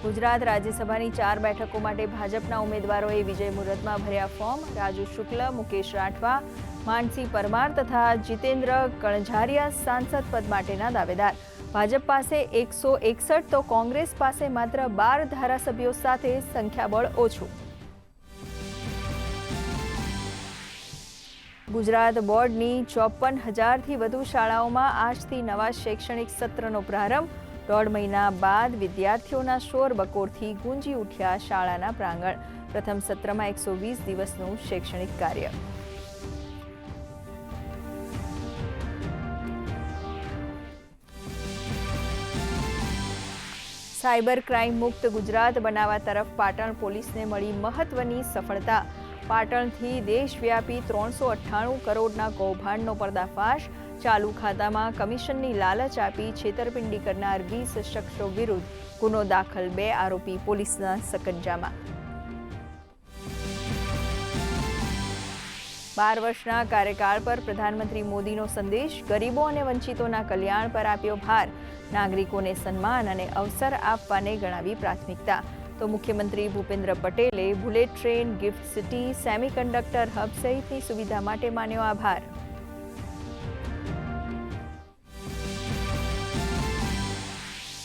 ગુજરાત રાજ્યસભાની 4 બેઠકો માટે ભાજપના ઉમેદવારોએ વિજય મુહૂર્તમાં ભર્યા ફોર્મ। રાજુ શુક્લ, મુકેશ રાઠવા, માનસી પરમાર તથા જીતેન્દ્ર કણઝારિયા સાંસદ પદ માટેના દાવેદાર। ભાજપ પાસે 161 તો કોંગ્રેસ પાસે માત્ર 12 ધારાસભ્યો સાથે સંખ્યાબળ ઓછું। ગુજરાત બોર્ડની 54,000થી વધુ શાળાઓમાં આજથી નવા શૈક્ષણિક સત્રનો પ્રારંભ। 1.5 મહિના બાદ વિદ્યાર્થીઓના શોર બકોરથી ગુંજી ઉઠ્યા શાળાના પ્રાંગણ। પ્રથમ સત્રમાં 120 દિવસનું શૈક્ષણિક કાર્ય। સાયબર ક્રાઇમ મુક્ત ગુજરાત બનાવવા તરફ પાટણ પોલીસને મળી મહત્વની સફળતા। પાટણથી દેશવ્યાપી 398 કરોડના કૌભાંડનો પર્દાફાશ। ચાલુ ખાતામાં કમિશનની લાલચ આપી છેતરપિંડી કરનાર 20 શખ્સો વિરુદ્ધ ગુનો દાખલ। 2 આરોપી પોલીસના સકંજામાં। 12 વર્ષના કાર્યકાળ પર પ્રધાનમંત્રી મોદીનો સંદેશ। ગરીબો અને વંચિતોના કલ્યાણ પર આપ્યો ભાર। નાગરિકોને સન્માન અને અવસર આપવાને ગણાવી પ્રાથમિકતા। તો મુખ્યમંત્રી ભૂપેન્દ્ર પટેલે bullet train, gift city, semiconductor hub સહિતની સુવિધા માટે માન્યો આભાર।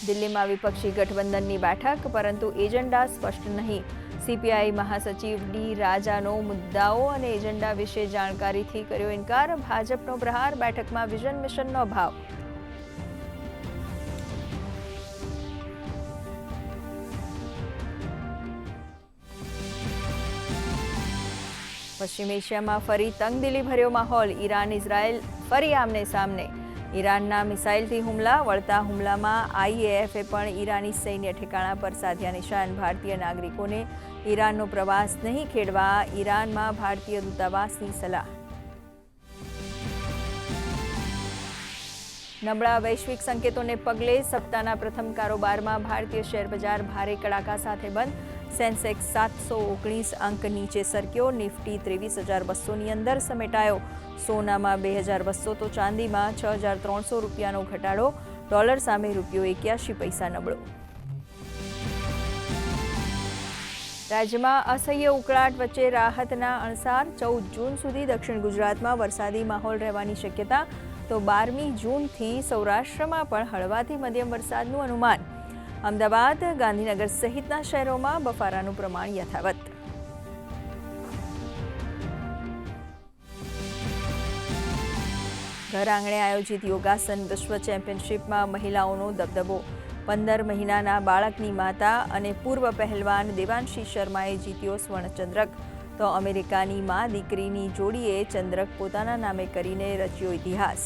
દિલ્હીમાં વિપક્ષી ગઠબંધનની બેઠક, પરંતુ એજન્ડા સ્પષ્ટ નહીં। સીપીઆઈ મહાસચિવ ડી રાજાનો મુદ્દાઓ અને એજન્ડા વિશે જાણકારીથી કર્યો ઇનકાર। ભાજપનો પ્રહાર, બેઠકમાં વિઝન મિશનનો અભાવ। પશ્ચિમ એશિયામાં ફરી તંગદિલી ભર્યો માહોલ। ઈરાન ઇઝરાયલ ફરી આમને સામને। ઈરાનના મિસાઇલથી હુમલા, વળતા હુમલામાં આઈએએફે પણ ઈરાની સૈન્ય ઠેકાણા પર સાધ્યા નિશાન। ભારતીય નાગરિકોને ઈરાનનો પ્રવાસ નહીં ખેડવા ઈરાનમાં ભારતીય દૂતાવાસની સલાહ। નબળા વૈશ્વિક સંકેતોને પગલે સપ્તાહના પ્રથમ કારોબારમાં ભારતીય શેરબજાર ભારે કડાકા સાથે બંધ। સેન્સેક્સ 719 અંક નીચે સરક્યો। નિફ્ટી 23,200ની અંદર સમેટાયો। સોનામાં 2,200 તો ચાંદીમાં 6,300 રૂપિયાનો ઘટાડો। ડોલર સામે રૂપિયો 81 પૈસા નબળો। રાજ્યમાં અસહ્ય ઉકળાટ વચ્ચે રાહતના અણસાર। 14 જૂન સુધી દક્ષિણ ગુજરાતમાં વરસાદી માહોલ રહેવાની શક્યતા। તો 12મી જૂનથી સૌરાષ્ટ્રમાં પણ હળવાથી મધ્યમ વરસાદનું અનુમાન। અમદાવાદ, ગાંધીનગર સહિતના શહેરોમાં બફારાનું પ્રમાણ યથાવત। ઘર આંગણે આયોજિત યોગાસન વિશ્વ ચેમ્પિયનશિપમાં મહિલાઓનો દબદબો। 15 મહિનાના બાળકની માતા અને પૂર્વ પહેલવાન દેવાંશી શર્માએ જીત્યો સ્વર્ણચંદ્રક। તો અમેરિકાની મા દીકરીની જોડીએ ચંદ્રક પોતાના નામે કરીને રચ્યો ઇતિહાસ।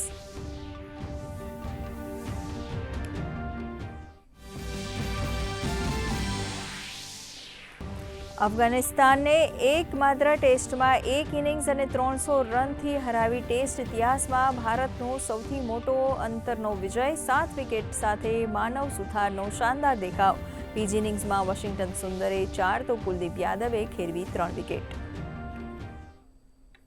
અફઘાનિસ્તાનને એકમાત્ર ટેસ્ટમાં 1 ઇનિંગ્સ અને 300 રનથી હરાવી ટેસ્ટ ઇતિહાસમાં ભારતનો સૌથી મોટો અંતરનો વિજય। 7 વિકેટ સાથે માનવ સુથારનો શાનદાર દેખાવ। બીજી ઇનિંગ્સમાં વોશિંગ્ટન સુંદરે 4 તો કુલદીપ યાદવે ખેરવી 3 વિકેટ।